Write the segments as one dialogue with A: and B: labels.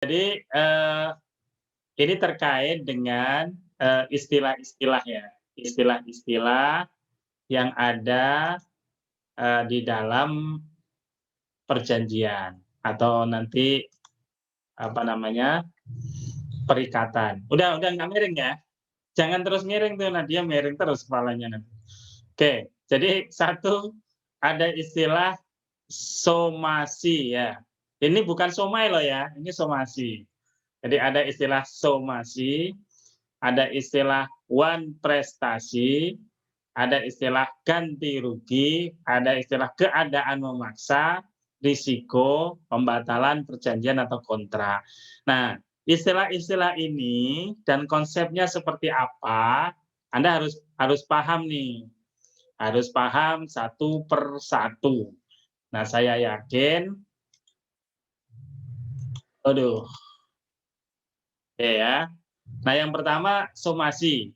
A: Jadi, ini terkait dengan, istilah-istilah ya, istilah-istilah yang ada, di dalam perjanjian atau nanti, apa namanya, perikatan. Udah nggak miring ya? Jangan terus miring tuh, Nadia miring terus kepalanya nanti. Oke, jadi satu, ada istilah somasi ya. Ini bukan somai loh ya, ini somasi. Jadi ada istilah somasi, ada istilah wan prestasi, ada istilah ganti rugi, ada istilah keadaan memaksa, risiko, pembatalan perjanjian atau kontrak. Nah, istilah-istilah ini dan konsepnya seperti apa, Anda harus paham nih, harus paham satu per satu. Nah, saya yakin, aduh, oke ya. Nah, yang pertama somasi.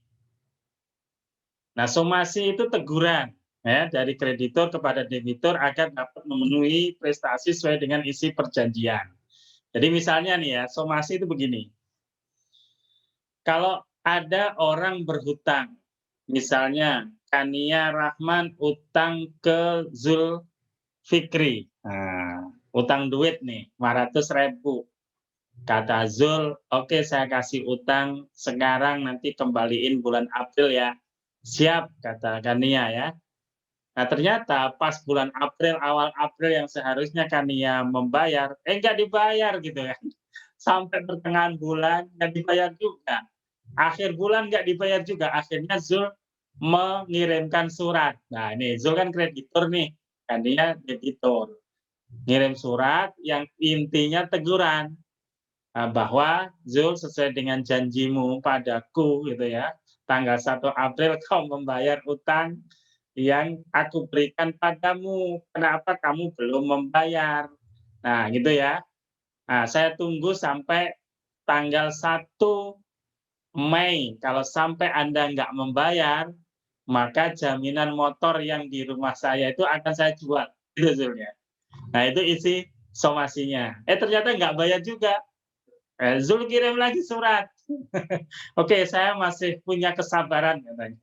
A: Nah, somasi itu teguran ya dari kreditur kepada debitur agar dapat memenuhi prestasi sesuai dengan isi perjanjian. Jadi misalnya nih ya, somasi itu begini. Kalau ada orang berhutang, misalnya Kania Rahman utang ke Zulfikri. Nah, utang duit nih, 500.000. Kata Zul, oke saya kasih utang sekarang nanti kembaliin bulan April ya. Siap, kata Kania ya. Nah ternyata pas bulan April, awal April yang seharusnya Kania membayar, nggak dibayar gitu ya. Sampai pertengahan bulan nggak dibayar juga. Akhir bulan nggak dibayar juga. Akhirnya Zul mengirimkan surat. Nah ini Zul kan kreditur nih, Kania debitur. Ngirim surat yang intinya teguran. Bahwa Zul sesuai dengan janjimu padaku gitu ya, tanggal 1 April kau membayar utang yang aku berikan padamu, kenapa kamu belum membayar? Nah gitu ya. Nah saya tunggu sampai tanggal 1 Mei, kalau sampai Anda nggak membayar, maka jaminan motor yang di rumah saya itu akan saya jual, gitu Zul ya. Nah itu isi somasinya, ternyata nggak bayar juga. Zul kirim lagi surat. Oke, saya masih punya kesabaran katanya.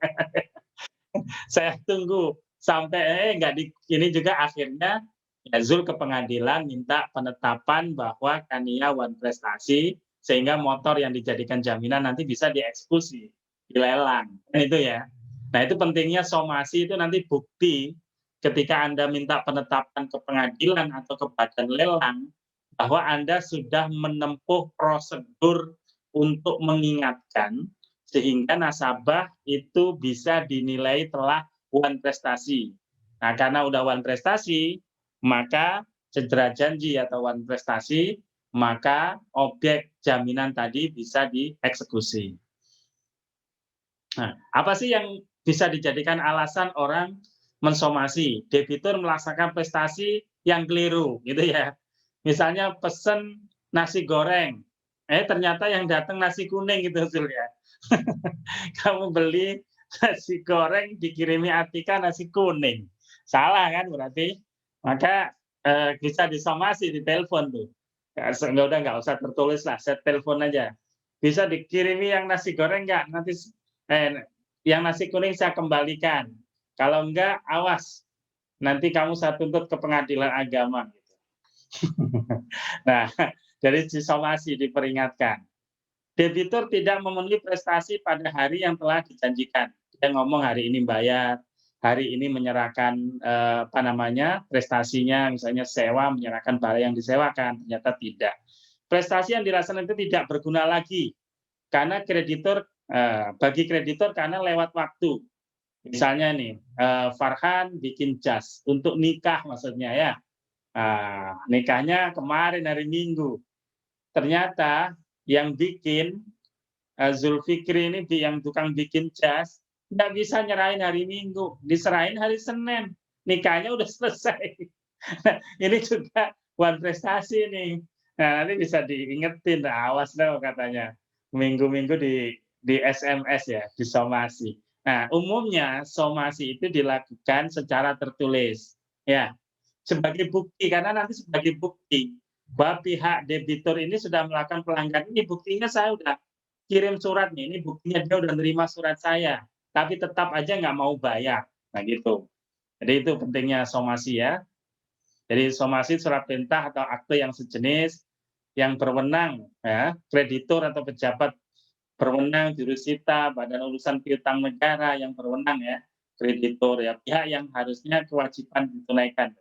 A: Saya tunggu sampai nggak di ini juga akhirnya ya Zul ke pengadilan minta penetapan bahwa Kania wan prestasi sehingga motor yang dijadikan jaminan nanti bisa dieksekusi, dilelang. Kan itu ya. Nah, itu pentingnya somasi itu nanti bukti ketika Anda minta penetapan ke pengadilan atau ke badan lelang bahwa Anda sudah menempuh prosedur untuk mengingatkan sehingga nasabah itu bisa dinilai telah wan prestasi. Nah, karena udah wan prestasi, maka cedera janji atau wan prestasi, maka objek jaminan tadi bisa dieksekusi. Nah, apa sih yang bisa dijadikan alasan orang mensomasi? Debitur melaksanakan prestasi yang keliru, gitu ya. Misalnya pesen nasi goreng, ternyata yang datang nasi kuning gitu hasilnya. Kamu beli nasi goreng dikirimi Atika nasi kuning, salah kan berarti? Maka, bisa disomasi di telepon tuh. Udah nggak usah tertulis lah, saya telepon aja. Bisa dikirimi yang nasi goreng nggak? Nanti yang nasi kuning saya kembalikan. Kalau enggak, awas, nanti kamu saya tuntut ke pengadilan agama. Gitu. Nah, jadi disomasi, diperingatkan. Debitur tidak memenuhi prestasi pada hari yang telah dijanjikan. Dia ngomong hari ini bayar, hari ini menyerahkan apa namanya prestasinya, misalnya sewa menyerahkan barang yang disewakan, ternyata tidak. Prestasi yang dirasakan itu tidak berguna lagi karena kreditur bagi kreditur karena lewat waktu. Misalnya nih Farhan bikin jas untuk nikah maksudnya ya. Nikahnya kemarin hari Minggu. Ternyata yang bikin Zulfikri ini yang tukang bikin jas nggak bisa nyerahin hari Minggu, diserahin hari Senin, nikahnya udah selesai. Nah, ini juga buat prestasi nih. Nah, nanti bisa diingetin, awas dong katanya. Minggu-minggu di SMS ya, disomasi. Nah, umumnya somasi itu dilakukan secara tertulis, ya, sebagai bukti karena nanti sebagai bukti bahwa pihak debitur ini sudah melakukan pelanggaran. Ini buktinya saya udah kirim surat nih, ini buktinya dia udah nerima surat saya, tapi tetap aja nggak mau bayar. Nah gitu. Jadi itu pentingnya somasi ya. Jadi somasi surat perintah atau akte yang sejenis yang berwenang ya, kreditur atau pejabat berwenang, jurusita, badan urusan piutang negara yang berwenang ya, kreditur ya, pihak yang harusnya kewajiban ditunaikan.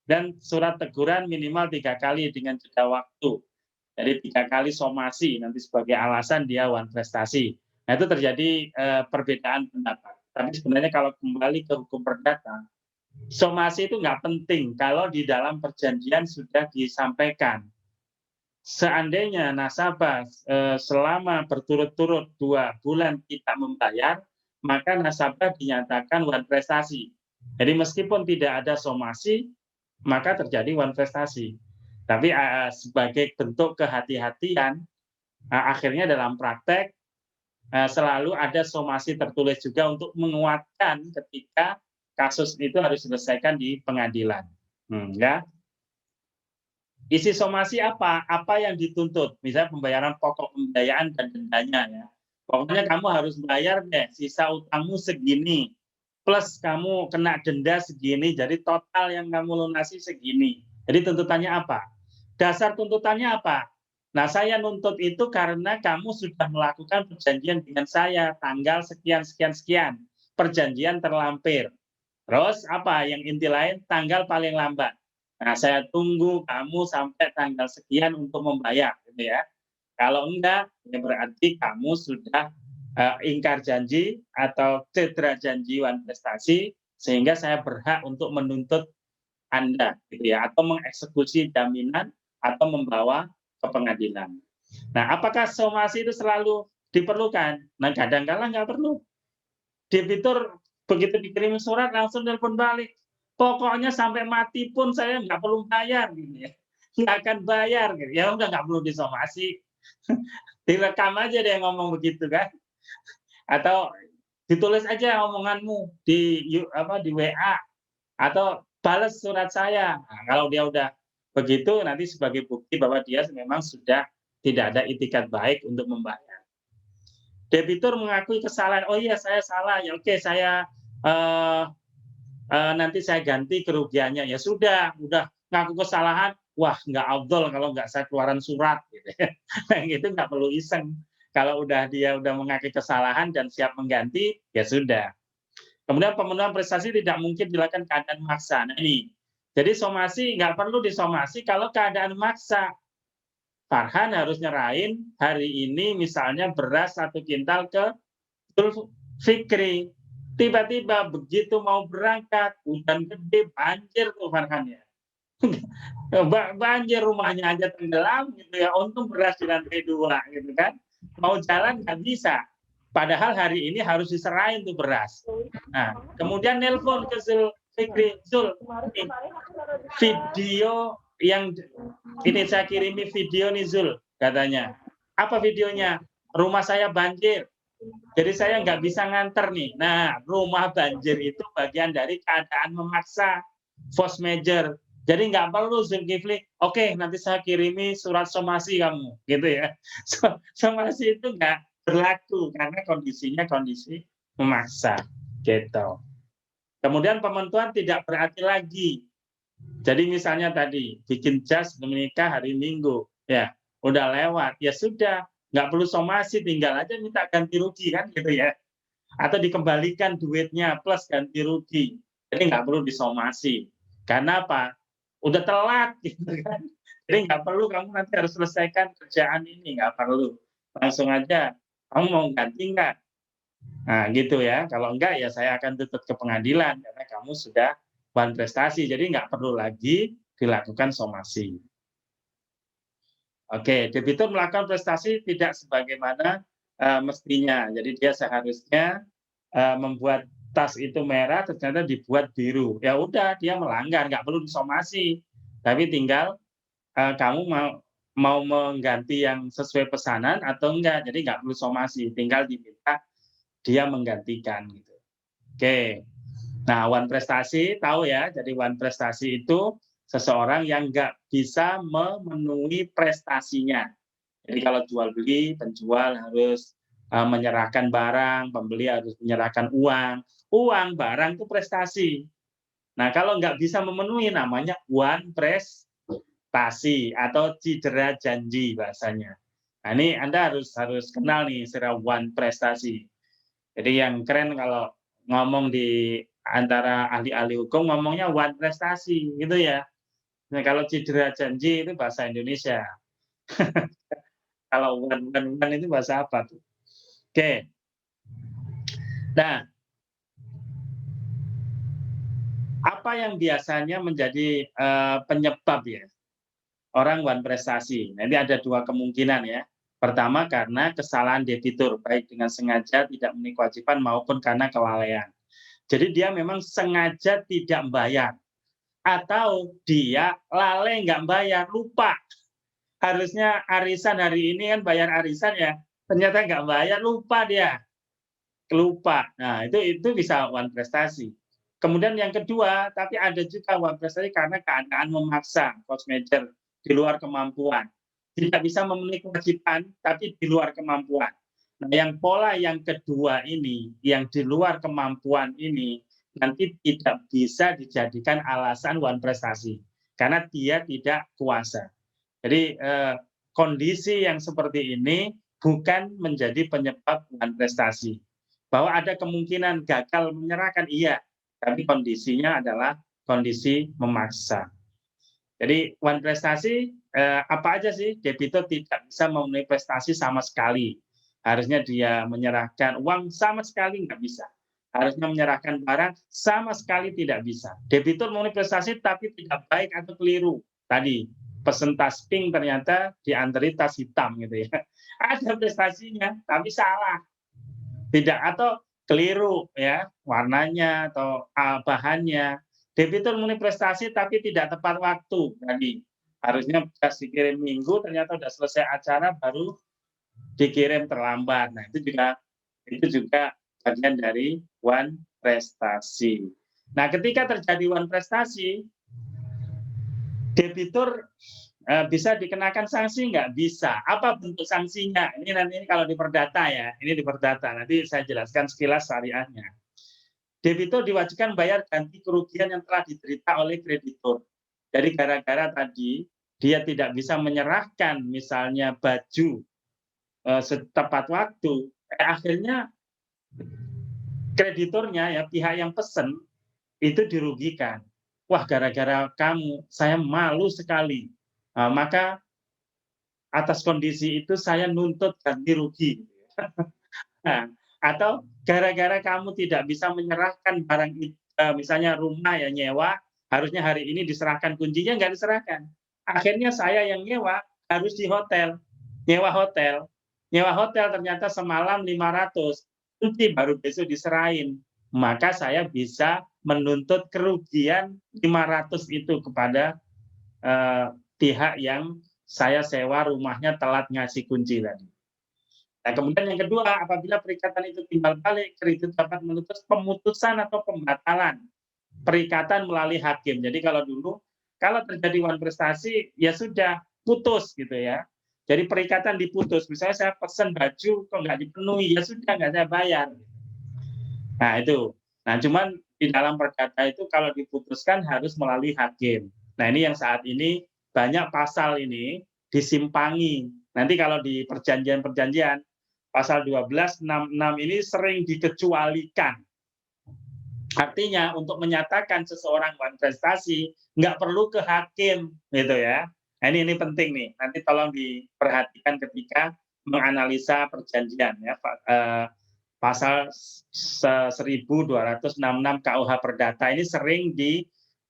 A: Dan surat teguran minimal 3 kali dengan jeda waktu. Jadi 3 kali somasi nanti sebagai alasan dia wan prestasi. Nah itu terjadi perbedaan pendapat. Tapi sebenarnya kalau kembali ke hukum perdata, somasi itu nggak penting kalau di dalam perjanjian sudah disampaikan. Seandainya nasabah selama berturut-turut 2 bulan tidak membayar, maka nasabah dinyatakan wan prestasi. Jadi meskipun tidak ada somasi, maka terjadi wan prestasi. Tapi sebagai bentuk kehati-hatian, akhirnya dalam praktek selalu ada somasi tertulis juga untuk menguatkan ketika kasus itu harus diselesaikan di pengadilan. Ya. Isi somasi apa? Apa yang dituntut? Misalnya pembayaran pokok pembiayaan dan dendanya ya. Pokoknya kamu harus bayar deh, sisa utangmu segini. Plus kamu kena denda segini, jadi total yang kamu lunasi segini. Jadi tuntutannya apa? Dasar tuntutannya apa? Nah, saya nuntut itu karena kamu sudah melakukan perjanjian dengan saya tanggal sekian sekian sekian. Perjanjian terlampir. Terus apa yang inti lain? Tanggal paling lambat. Nah, saya tunggu kamu sampai tanggal sekian untuk membayar, gitu ya. Kalau enggak, ya berarti kamu sudah ingkar janji atau cedera janji wan prestasi, sehingga saya berhak untuk menuntut Anda, gitu ya, atau mengeksekusi jaminan atau membawa ke pengadilan. Nah, apakah somasi itu selalu diperlukan? Nah, kadang-kala nggak perlu. Debitur begitu dikirim surat langsung telepon balik. Pokoknya sampai mati pun saya nggak perlu bayar, gitu ya. Nggak akan bayar, gitu. Ya udah nggak perlu disomasi. Direkam aja deh ngomong begitu kan. Atau ditulis aja omonganmu di WA atau balas surat saya. Nah, kalau dia udah begitu nanti sebagai bukti bahwa dia memang sudah tidak ada itikat baik untuk membayar. Debitur mengakui kesalahan, oh iya saya salah, ya oke saya nanti saya ganti kerugiannya. Ya sudah, udah ngaku kesalahan, wah nggak afdol kalau nggak saya keluaran surat, gitu ya. Nah, gitu nggak perlu iseng. Kalau dia udah mengakui kesalahan dan siap mengganti, ya sudah. Kemudian pemenuhan prestasi tidak mungkin dilakukan keadaan maksa. Nah ini, jadi somasi nggak perlu disomasi kalau keadaan maksa. Farhan harus nyerahin hari ini misalnya beras 1 kintal ke Fikri. Tiba-tiba begitu mau berangkat, hujan gede, banjir tuh Farhan ya. Banjir, rumahnya aja tenggelam gitu ya, untung beras di lantai 2 gitu kan. Mau jalan nggak bisa. Padahal hari ini harus diserahin tuh beras. Nah, kemudian nelpon ke Zul Fikri, Zul, video yang ini saya kirimi video nih Zul, katanya. Apa videonya? Rumah saya banjir. Jadi saya nggak bisa nganter nih. Nah, rumah banjir itu bagian dari keadaan memaksa, force major. Jadi nggak perlu Zulkifli, oke nanti saya kirimi surat somasi kamu, gitu ya. Somasi itu nggak berlaku karena kondisinya kondisi memaksa, gitu. Kemudian pementuan tidak berarti lagi. Jadi misalnya tadi bikin jas menikah hari Minggu, ya udah lewat, ya sudah, nggak perlu somasi, tinggal aja minta ganti rugi kan gitu ya. Atau dikembalikan duitnya plus ganti rugi. Jadi nggak perlu disomasi. Karena apa? Udah telat gitu kan. Jadi nggak perlu kamu nanti harus selesaikan kerjaan ini, nggak perlu. Langsung aja, kamu mau ganti nggak? Nah gitu ya. Kalau enggak ya saya akan tuntut ke pengadilan karena kamu sudah wan prestasi. Jadi nggak perlu lagi dilakukan somasi. Oke, debitur melakukan prestasi tidak sebagaimana mestinya. Jadi dia seharusnya membuat tas itu merah ternyata dibuat biru. Ya udah dia melanggar, nggak perlu disomasi. Tapi tinggal kamu mau mengganti yang sesuai pesanan atau enggak. Jadi nggak perlu somasi, tinggal diminta dia menggantikan gitu. Oke. Nah, wan prestasi tahu ya. Jadi wan prestasi itu seseorang yang nggak bisa memenuhi prestasinya. Jadi kalau jual beli, penjual harus menyerahkan barang, pembeli harus menyerahkan uang. Uang, barang itu prestasi. Nah, kalau nggak bisa memenuhi namanya one prestasi atau cedera janji bahasanya. Nah, ini Anda harus kenal nih istilah one prestasi. Jadi yang keren kalau ngomong di antara ahli-ahli hukum ngomongnya one prestasi gitu ya. Nah, kalau cedera janji itu bahasa Indonesia. Kalau one itu bahasa apa tuh? Oke. Nah, apa yang biasanya menjadi penyebab ya orang one prestasi? Nanti ada dua kemungkinan ya. Pertama karena kesalahan debitur, baik dengan sengaja tidak memenuhi kewajiban maupun karena kelalaian. Jadi dia memang sengaja tidak membayar. Atau dia lalai nggak bayar, lupa. Harusnya arisan hari ini kan bayar arisan ya, ternyata nggak bayar, lupa dia. Lupa. Nah, itu bisa one prestasi. Kemudian yang kedua, tapi ada juga one prestasi karena keadaan memaksa, force major, di luar kemampuan. Tidak bisa memenuhi kewajiban, tapi di luar kemampuan. Nah, yang pola yang kedua ini, yang di luar kemampuan ini, nanti tidak bisa dijadikan alasan one prestasi. Karena dia tidak kuasa. Jadi kondisi yang seperti ini bukan menjadi penyebab one prestasi. Bahwa ada kemungkinan gagal menyerahkan, iya, tapi kondisinya adalah kondisi memaksa. Jadi one prestasi apa aja sih? Debitur tidak bisa memenuhi prestasi sama sekali. Harusnya dia menyerahkan uang sama sekali nggak bisa. Harusnya menyerahkan barang sama sekali tidak bisa. Debitur memenuhi prestasi tapi tidak baik atau keliru. Tadi pesen tas pink ternyata diantri tas hitam gitu ya. Ada prestasinya tapi salah. Tidak atau keliru ya warnanya atau bahannya. Debitur memenuhi prestasi tapi tidak tepat waktu tadi. Harusnya gas dikirim minggu ternyata sudah selesai acara baru dikirim terlambat. Nah, itu juga bagian dari one prestasi. Nah, ketika terjadi one prestasi, debitur bisa dikenakan sanksi nggak? Bisa. Apa bentuk sanksinya? Ini nanti kalau di perdata ya, ini di perdata. Nanti saya jelaskan sekilas syariahnya. Debitur diwajibkan bayar ganti kerugian yang telah diderita oleh kreditur. Jadi gara-gara tadi dia tidak bisa menyerahkan misalnya baju setepat waktu, akhirnya krediturnya ya pihak yang pesen itu dirugikan. Wah, gara-gara kamu saya malu sekali. Maka atas kondisi itu saya nuntut ganti rugi. Nah, atau gara-gara kamu tidak bisa menyerahkan barang misalnya rumah ya nyewa, harusnya hari ini diserahkan kuncinya nggak diserahkan. Akhirnya saya yang nyewa harus di hotel, nyewa hotel. Nyewa hotel ternyata semalam 500, kunci baru besok diserahin. Maka saya bisa menuntut kerugian 500 itu kepada pihak yang saya sewa rumahnya telat ngasih kunci tadi. Nah, kemudian yang kedua, apabila perikatan itu timbal balik, kreditur dapat menuntut pemutusan atau pembatalan perikatan melalui hakim. Jadi kalau dulu, kalau terjadi one prestasi, ya sudah putus gitu ya. Jadi perikatan diputus. Misalnya saya pesan baju kok nggak dipenuhi, ya sudah nggak saya bayar. Nah itu. Nah cuman di dalam perdata itu kalau diputuskan harus melalui hakim. Nah ini yang saat ini banyak pasal ini disimpangi. Nanti kalau di perjanjian-perjanjian pasal 1266 ini sering dikecualikan. Artinya untuk menyatakan seseorang one prestasi nggak perlu ke hakim gitu ya. Nah, ini penting nih. Nanti tolong diperhatikan ketika menganalisa perjanjian ya. Pasal 1266 KUH Perdata ini sering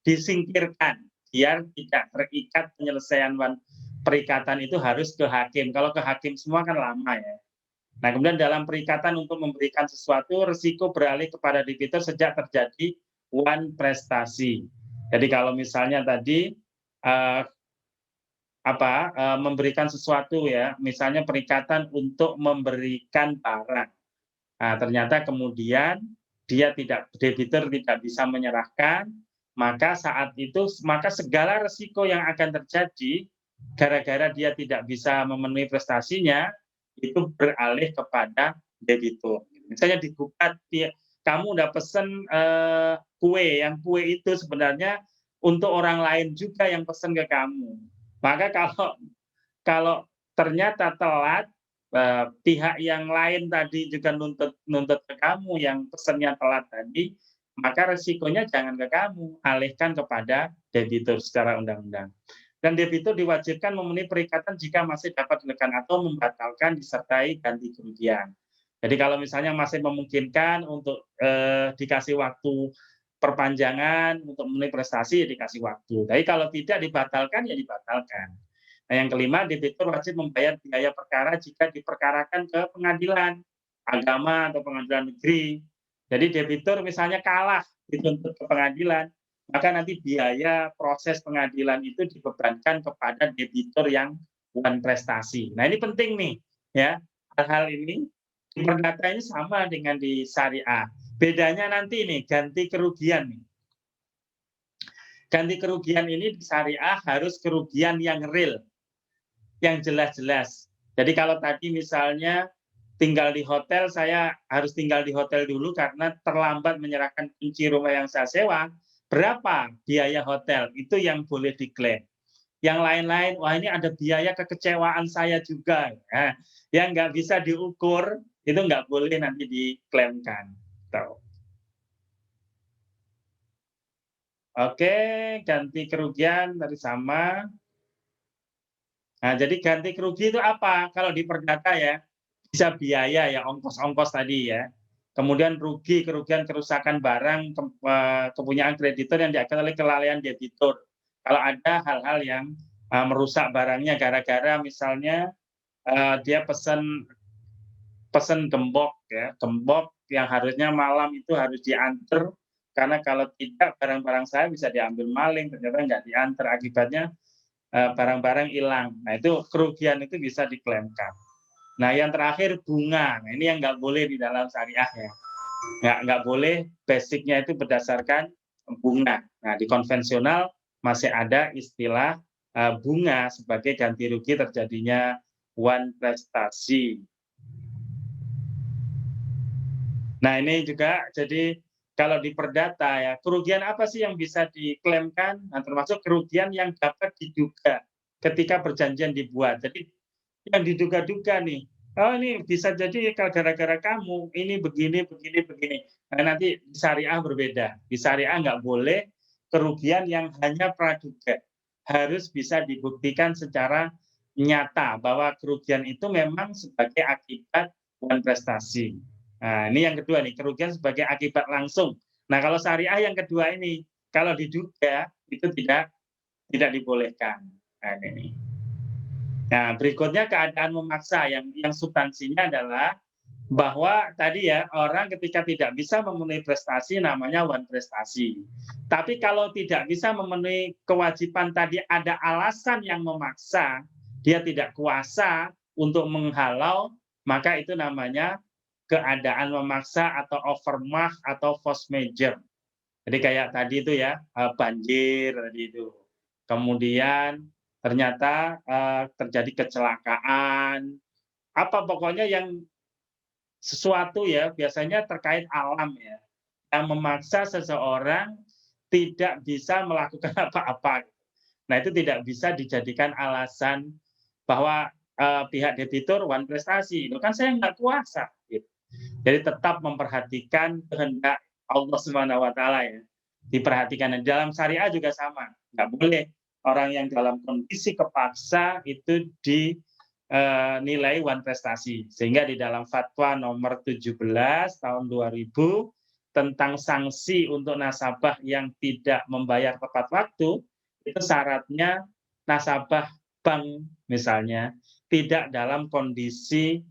A: disingkirkan biar tidak terikat penyelesaian perikatan itu harus ke hakim. Kalau ke hakim semua kan lama ya. Nah, kemudian dalam perikatan untuk memberikan sesuatu, risiko beralih kepada debitur sejak terjadi one prestasi. Jadi kalau misalnya tadi memberikan sesuatu ya, misalnya perikatan untuk memberikan barang. Nah, ternyata kemudian debitur tidak bisa menyerahkan, maka saat itu maka segala resiko yang akan terjadi gara-gara dia tidak bisa memenuhi prestasinya itu beralih kepada debitur. Misalnya digugat, kamu udah pesen kue, yang kue itu sebenarnya untuk orang lain juga yang pesen ke kamu. Maka kalau ternyata telat, pihak yang lain tadi juga nuntut ke kamu yang pesennya telat tadi, maka resikonya jangan ke kamu, alihkan kepada debitur secara undang-undang. Dan debitur diwajibkan memenuhi perikatan jika masih dapat dilakukan atau membatalkan disertai ganti kerugian. Jadi kalau misalnya masih memungkinkan untuk dikasih waktu perpanjangan untuk memenuhi prestasi, ya dikasih waktu. Tapi kalau tidak dibatalkan, ya dibatalkan. Nah, yang kelima, debitur wajib membayar biaya perkara jika diperkarakan ke pengadilan agama atau pengadilan negeri. Jadi debitur misalnya kalah dituntut ke pengadilan, maka nanti biaya proses pengadilan itu dibebankan kepada debitur yang bukan prestasi. Nah, ini penting nih, ya. Hal-hal ini di perdata ini sama dengan di syariah. Bedanya nanti nih, ganti kerugian nih. Ganti kerugian ini di syariah harus kerugian yang real, yang jelas-jelas. Jadi kalau tadi misalnya tinggal di hotel, saya harus tinggal di hotel dulu karena terlambat menyerahkan kunci rumah yang saya sewa, berapa biaya hotel? Itu yang boleh diklaim. Yang lain-lain, wah ini ada biaya kekecewaan saya juga. Nah, yang nggak bisa diukur, itu nggak boleh nanti diklaimkan. Tuh. Oke, ganti kerugian tadi sama. Nah, jadi ganti kerugi itu apa? Kalau di perdata ya, bisa biaya ya, ongkos-ongkos tadi ya. Kemudian kerugian kerusakan barang, kepunyaan kreditur yang diakibatkan oleh kelalaian debitur. Kalau ada hal-hal yang merusak barangnya gara-gara misalnya dia pesen gembok ya, gembok yang harusnya malam itu harus diantar karena kalau tidak barang-barang saya bisa diambil maling, ternyata nggak diantar, akibatnya barang-barang hilang. Nah, itu kerugian itu bisa diklaimkan. Nah, yang terakhir bunga. Nah, ini yang nggak boleh di dalam syariah ya. Nggak boleh, basicnya itu berdasarkan bunga. Nah, di konvensional masih ada istilah bunga sebagai ganti rugi terjadinya wan prestasi. Nah, ini juga jadi kalau di perdata ya, kerugian apa sih yang bisa diklaimkan? Nah, termasuk kerugian yang dapat diduga ketika perjanjian dibuat. Jadi yang diduga-duga nih, oh ini bisa jadi gara-gara kamu, ini begini, begini, begini. Nah, nanti di syariah berbeda. Di syariah nggak boleh kerugian yang hanya praduga. Harus bisa dibuktikan secara nyata bahwa kerugian itu memang sebagai akibat bukan prestasi. Nah, ini yang kedua nih, kerugian sebagai akibat langsung. Nah, kalau syariah yang kedua ini, kalau diduga itu tidak dibolehkan. Nah, ini. Nah, berikutnya keadaan memaksa yang substansinya adalah bahwa tadi ya orang ketika tidak bisa memenuhi prestasi namanya wan prestasi. Tapi kalau tidak bisa memenuhi kewajiban tadi ada alasan yang memaksa, dia tidak kuasa untuk menghalau, maka itu namanya keadaan memaksa atau overmach atau force majeure. Jadi kayak tadi itu ya, banjir tadi itu. Kemudian ternyata terjadi kecelakaan, apa pokoknya yang sesuatu ya, biasanya terkait alam ya, yang memaksa seseorang tidak bisa melakukan apa-apa. Nah, itu tidak bisa dijadikan alasan bahwa pihak debitur wan prestasi. Itu kan saya nggak kuasa. Gitu. Jadi tetap memperhatikan kehendak Allah Subhanahu wa taala ya. Diperhatikan. Dan dalam syariah juga sama. Nggak boleh orang yang dalam kondisi kepaksa itu dinilai wan prestasi. Sehingga di dalam fatwa nomor 17 tahun 2000 tentang sanksi untuk nasabah yang tidak membayar tepat waktu, itu syaratnya nasabah bank misalnya tidak dalam kondisi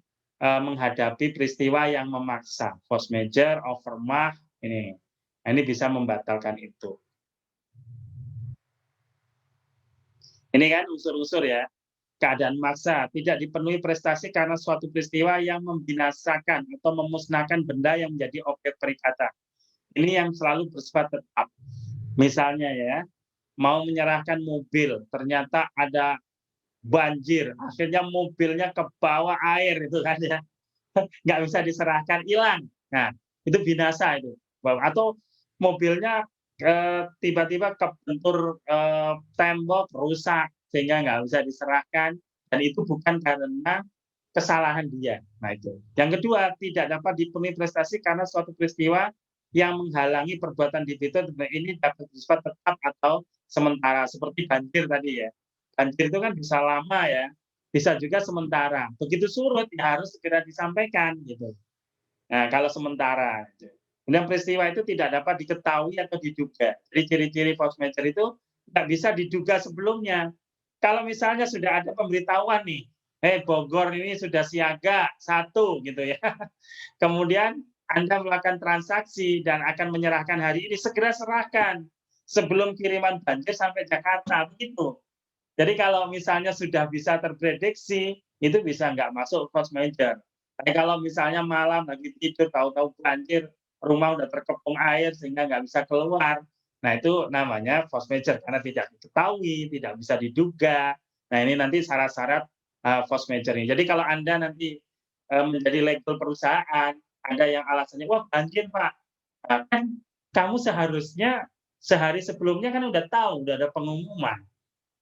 A: menghadapi peristiwa yang memaksa, force majeure, overmach, ini bisa membatalkan itu. Ini kan unsur-unsur ya, keadaan maksa, tidak dipenuhi prestasi karena suatu peristiwa yang membinasakan atau memusnahkan benda yang menjadi objek perikatan. Ini yang selalu bersifat tetap. Misalnya ya, mau menyerahkan mobil, ternyata ada banjir, akhirnya mobilnya ke bawah air itu kan ya, nggak bisa diserahkan, hilang. Nah, itu binasa itu. Atau mobilnya, tiba-tiba kebentur, tembok, rusak, sehingga nggak bisa diserahkan, dan itu bukan karena kesalahan dia. Nah itu. Yang kedua, tidak dapat dipenuhi prestasi karena suatu peristiwa yang menghalangi perbuatan debitur ini dapat bersifat tetap atau sementara, seperti banjir tadi ya. Banjir itu kan bisa lama ya, bisa juga sementara. Begitu surut ya harus segera disampaikan gitu. Nah, kalau sementara. Gitu. Kemudian peristiwa itu tidak dapat diketahui atau diduga. Jadi ciri-ciri force majeure itu tidak bisa diduga sebelumnya. Kalau misalnya sudah ada pemberitahuan nih, Bogor ini sudah siaga 1 gitu ya. Kemudian Anda melakukan transaksi dan akan menyerahkan hari ini, segera serahkan sebelum kiriman banjir sampai Jakarta, begitu. Jadi kalau misalnya sudah bisa terprediksi, itu bisa nggak masuk force majeure. Tapi kalau misalnya malam lagi tidur, tahu-tahu banjir, rumah udah terkepung air sehingga nggak bisa keluar, nah itu namanya force majeure karena tidak diketahui, tidak bisa diduga. Nah ini nanti syarat-syarat force majeure ini. Jadi kalau Anda nanti menjadi legal perusahaan, ada yang alasannya, wah banjir Pak, nah, kan kamu seharusnya sehari sebelumnya kan udah tahu, udah ada pengumuman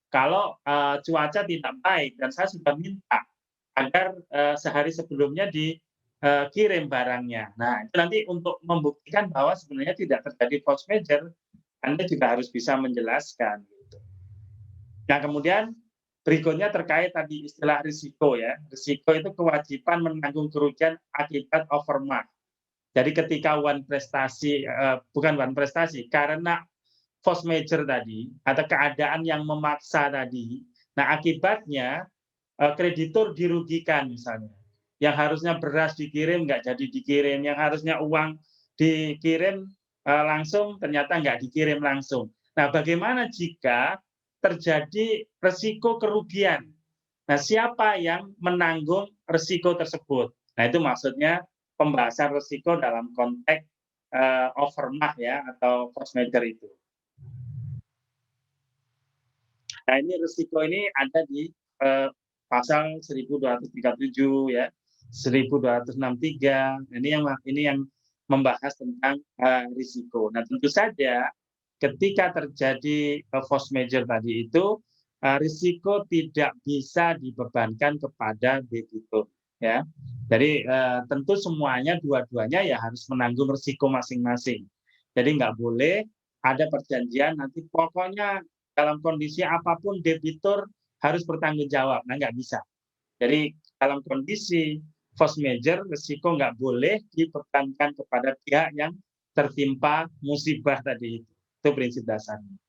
A: kalau cuaca tidak baik dan saya sudah minta agar sehari sebelumnya dikirim barangnya. Nah, itu nanti untuk membuktikan bahwa sebenarnya tidak terjadi force majeure, Anda juga harus bisa menjelaskan. Gitu. Nah, kemudian berikutnya terkait tadi istilah risiko ya. Risiko itu kewajiban menanggung kerugian akibat overmark. Jadi ketika bukan one prestasi, karena force majeure tadi atau keadaan yang memaksa tadi, nah akibatnya kreditur dirugikan misalnya. Yang harusnya beras dikirim nggak jadi dikirim, yang harusnya uang dikirim langsung ternyata nggak dikirim langsung. Nah, bagaimana jika terjadi resiko kerugian? Nah, siapa yang menanggung resiko tersebut? Nah, itu maksudnya pembahasan resiko dalam konteks overmark ya atau force majeure itu. Nah, ini risiko ini ada di pasal 1237 ya, 1263. Ini yang membahas tentang risiko. Nah, tentu saja ketika terjadi force majeure tadi itu risiko tidak bisa dibebankan kepada debitur ya. Jadi tentu semuanya dua-duanya ya harus menanggung risiko masing-masing. Jadi nggak boleh ada perjanjian nanti pokoknya dalam kondisi apapun debitur harus bertanggung jawab. Nah, nggak bisa. Jadi dalam kondisi force majeure, risiko nggak boleh dibebankan kepada pihak yang tertimpa musibah tadi itu. Itu prinsip dasarnya.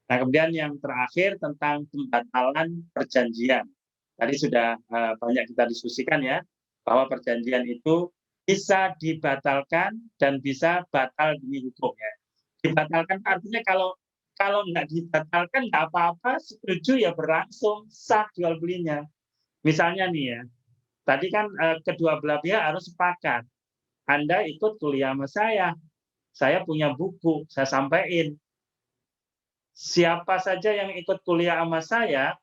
A: Nah, kemudian yang terakhir tentang pembatalan perjanjian. Tadi sudah banyak kita diskusikan ya, bahwa perjanjian itu bisa dibatalkan dan bisa batal demi hukum ya. Dibatalkan artinya kalau nggak dibatalkan nggak apa-apa, setuju ya berlangsung, sah jual belinya. Misalnya nih ya, tadi kan kedua belah pihak harus sepakat. Anda ikut kuliah sama saya punya buku, saya sampaikan. Siapa saja yang ikut kuliah sama saya,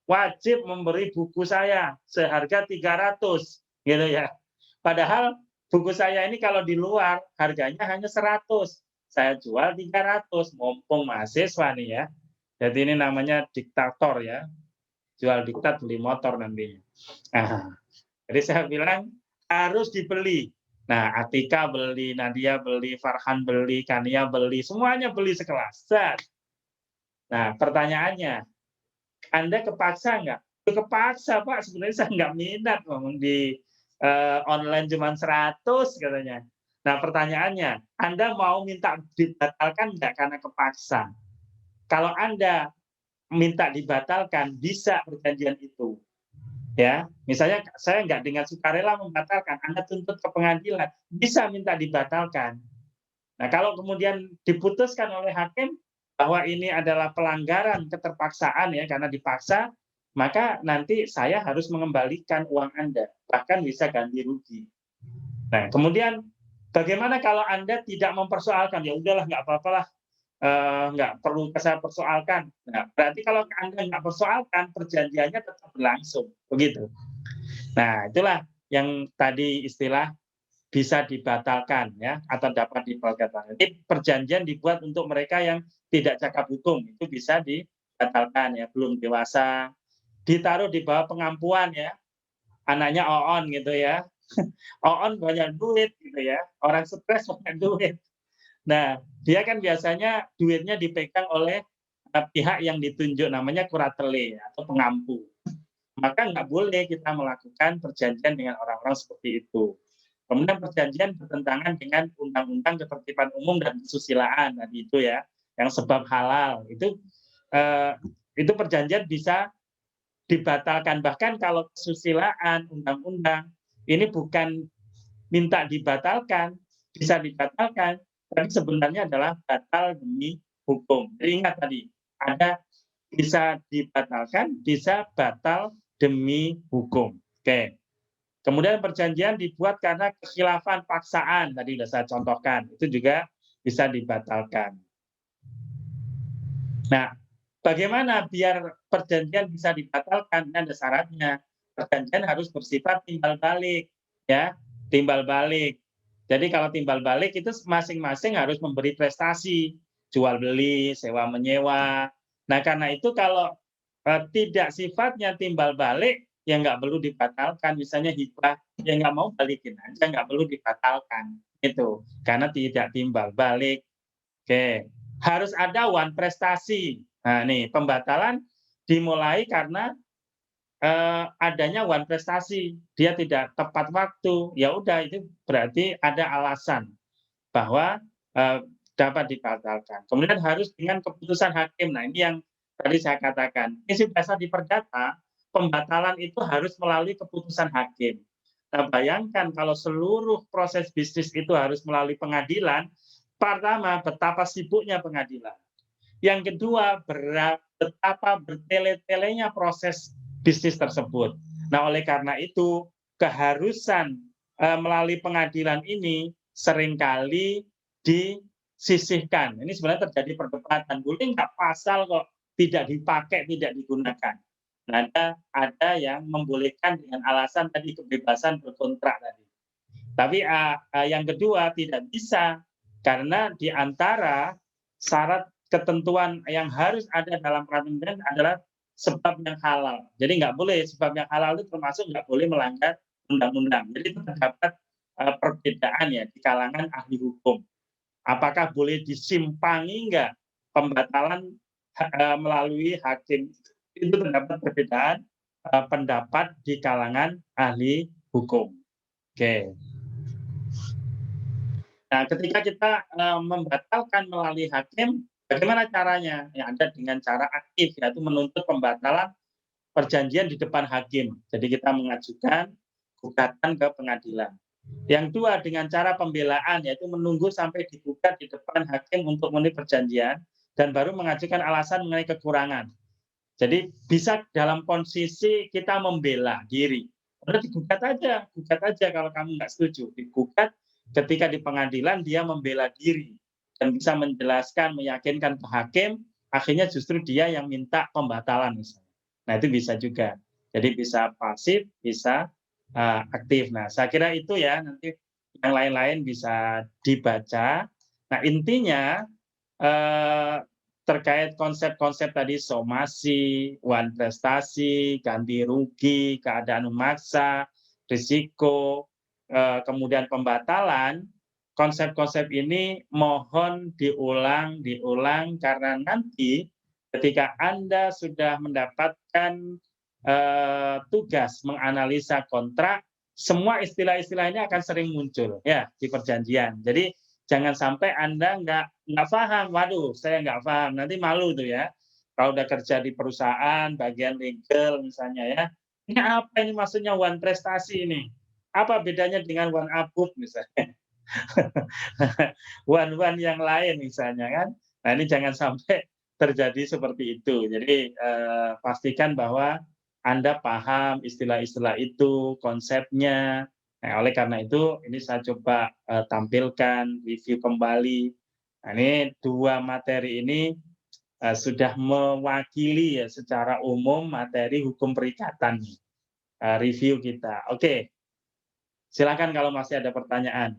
A: wajib memberi buku saya seharga 300, gitu ya. Padahal buku saya ini kalau di luar harganya hanya 100. Saya jual 300, mumpung mahasiswa nih ya. Jadi ini namanya diktator ya. Jual diktat beli motor nantinya. Nah, jadi saya bilang harus dibeli. Nah, Atika beli, Nadia beli, Farhan beli, Kania beli, semuanya beli sekelas. Nah, pertanyaannya, Anda kepaksa nggak? Kepaksa, Pak. Sebenarnya saya nggak minat ngomong di online cuma 100 katanya. Nah, pertanyaannya, Anda mau minta dibatalkan nggak karena kepaksa? Kalau Anda minta dibatalkan, bisa perjanjian itu. Ya, misalnya saya nggak dengan sukarela membatalkan, Anda tuntut ke pengadilan, bisa minta dibatalkan. Nah, kalau kemudian diputuskan oleh hakim bahwa ini adalah pelanggaran keterpaksaan ya karena dipaksa, maka nanti saya harus mengembalikan uang Anda, bahkan bisa ganti rugi. Nah, kemudian bagaimana kalau Anda tidak mempersoalkan, ya udahlah nggak apa-apalah, nggak perlu saya persoalkan. Nah, berarti kalau Anda nggak persoalkan, perjanjiannya tetap berlangsung, begitu. Nah, itulah yang tadi istilah bisa dibatalkan ya, atau dapat dibatalkan. Jadi perjanjian dibuat untuk mereka yang tidak cakap hukum, itu bisa dibatalkan ya, belum dewasa, ditaruh di bawah pengampuan ya, anaknya Oon gitu ya. Oon banyak duit gitu ya, orang stres banyak duit. Nah, dia kan biasanya duitnya dipegang oleh pihak yang ditunjuk, namanya kuratele atau pengampu. Maka nggak boleh kita melakukan perjanjian dengan orang-orang seperti itu. Kemudian perjanjian bertentangan dengan undang-undang ketertiban umum dan kesusilaan tadi itu ya, yang sebab halal itu perjanjian bisa dibatalkan. Bahkan kalau kesusilaan, undang-undang ini bukan minta dibatalkan, bisa dibatalkan, tapi sebenarnya adalah batal demi hukum. Jadi ingat tadi, ada bisa dibatalkan, bisa batal demi hukum. Oke. Kemudian perjanjian dibuat karena kekhilafan paksaan, tadi sudah saya contohkan, itu juga bisa dibatalkan. Nah, bagaimana biar perjanjian bisa dibatalkan? Ini ada syaratnya. Perjanjian harus bersifat timbal balik, ya, timbal balik. Jadi kalau timbal balik itu masing-masing harus memberi prestasi, jual beli, sewa menyewa. Nah, karena itu kalau tidak sifatnya timbal balik, ya nggak perlu dibatalkan. Misalnya hibah, ya nggak mau balikin aja, nggak perlu dibatalkan. Itu karena tidak timbal balik. Oke, harus ada wan prestasi. Nah, nih pembatalan dimulai karena adanya wan prestasi. Dia tidak tepat waktu. Ya udah itu berarti ada alasan bahwa dapat dibatalkan. Kemudian harus dengan keputusan hakim. Nah, ini yang tadi saya katakan. Prinsip dasar di perdata, pembatalan itu harus melalui keputusan hakim. Nah, bayangkan kalau seluruh proses bisnis itu harus melalui pengadilan, pertama, betapa sibuknya pengadilan. Yang kedua, betapa bertele-telenya proses bisnis tersebut. Nah, oleh karena itu, keharusan melalui pengadilan ini seringkali disisihkan. Ini sebenarnya terjadi perdebatan. Boleh nggak pasal kok tidak dipakai, tidak digunakan? Nah, ada yang membolehkan dengan alasan tadi kebebasan berkontrak tadi. Tapi yang kedua tidak bisa karena di antara syarat ketentuan yang harus ada dalam peraturan adalah sebab yang halal. Jadi nggak boleh sebab yang halal itu termasuk nggak boleh melanggar undang-undang. Jadi itu terdapat perbedaan ya di kalangan ahli hukum. Apakah boleh disimpangi nggak pembatalan melalui hakim? Itu terdapat perbedaan pendapat di kalangan ahli hukum. Oke. Nah, ketika kita membatalkan melalui hakim, bagaimana caranya? Ya, ada dengan cara aktif, yaitu menuntut pembatalan perjanjian di depan hakim. Jadi kita mengajukan gugatan ke pengadilan. Yang dua, dengan cara pembelaan, yaitu menunggu sampai digugat di depan hakim untuk memenuhi perjanjian, dan baru mengajukan alasan mengenai kekurangan. Jadi bisa dalam posisi kita membela diri. Udah digugat aja kalau kamu nggak setuju. Digugat ketika di pengadilan dia membela diri dan bisa menjelaskan, meyakinkan ke hakim, akhirnya justru dia yang minta pembatalan misalnya. Nah, itu bisa juga. Jadi bisa pasif, bisa aktif. Nah, saya kira itu ya, nanti yang lain-lain bisa dibaca. Nah, intinya terkait konsep-konsep tadi somasi, wan prestasi, ganti rugi, keadaan memaksa, risiko, kemudian pembatalan, konsep-konsep ini mohon diulang karena nanti ketika Anda sudah mendapatkan tugas menganalisa kontrak, semua istilah-istilah ini akan sering muncul ya di perjanjian. Jadi jangan sampai Anda nggak paham, waduh saya nggak paham, nanti malu tuh ya. Kalau udah kerja di perusahaan, bagian legal misalnya ya, ini apa ini maksudnya wan prestasi ini? Apa bedanya dengan wan abub misalnya? Wan-wan yang lain misalnya kan. Nah ini jangan sampai terjadi seperti itu. Jadi pastikan bahwa Anda paham istilah-istilah itu, konsepnya. Nah, oleh karena itu ini saya coba tampilkan, review kembali Nah, ini dua materi ini sudah mewakili ya secara umum materi hukum perikatan review kita. Oke, silakan kalau masih ada pertanyaan.